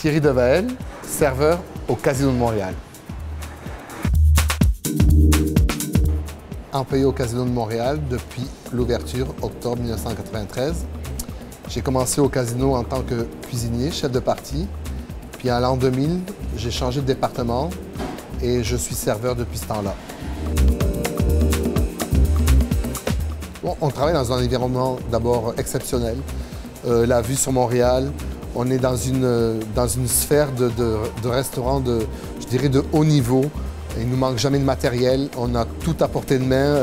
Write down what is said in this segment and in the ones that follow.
Thierry Devael, serveur au Casino de Montréal. Employé au Casino de Montréal depuis l'ouverture, octobre 1993. J'ai commencé au casino en tant que cuisinier, chef de partie. Puis à l'an 2000, j'ai changé de département et je suis serveur depuis ce temps-là. Bon, on travaille dans un environnement d'abord exceptionnel. La vue sur Montréal, on est dans une sphère de restaurants je dirais de haut niveau. Il ne nous manque jamais de matériel, on a tout à portée de main.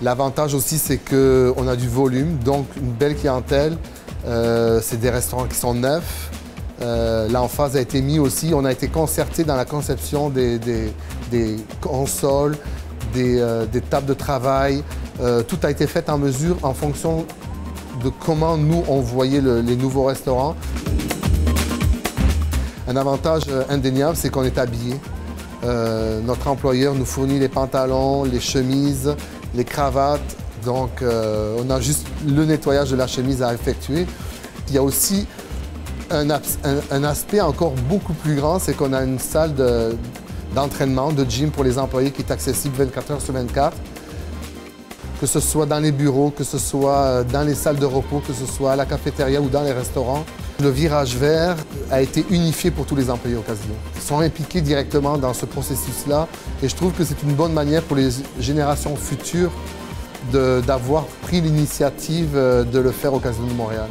L'avantage aussi, c'est qu'on a du volume, donc une belle clientèle. C'est des restaurants qui sont neufs. L'emphase a été mise aussi, on a été concerté dans la conception des consoles, des tables de travail. Tout a été fait en mesure en fonction de comment nous, on voyait les nouveaux restaurants. Un avantage indéniable, c'est qu'on est habillé. Notre employeur nous fournit les pantalons, les chemises, les cravates. Donc, on a juste le nettoyage de la chemise à effectuer. Il y a aussi un aspect encore beaucoup plus grand, c'est qu'on a une salle d'entraînement, de gym pour les employés qui est accessible 24 heures sur 24. Que ce soit dans les bureaux, que ce soit dans les salles de repos, que ce soit à la cafétéria ou dans les restaurants. Le virage vert a été unifié pour tous les employés au casino. Ils sont impliqués directement dans ce processus-là et je trouve que c'est une bonne manière pour les générations futures d'avoir pris l'initiative de le faire au Casino de Montréal.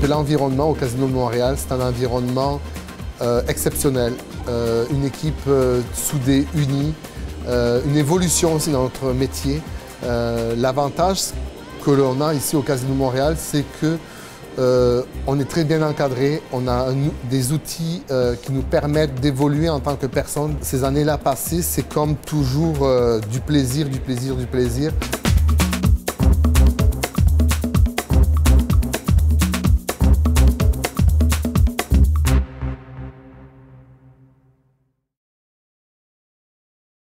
L'environnement au Casino de Montréal, c'est un environnement exceptionnel. Une équipe soudée, unie. Une évolution aussi dans notre métier. L'avantage que l'on a ici au Casino de Montréal, c'est qu'on est très bien encadré, on a des outils qui nous permettent d'évoluer en tant que personne. Ces années-là passées, c'est comme toujours du plaisir, du plaisir, du plaisir.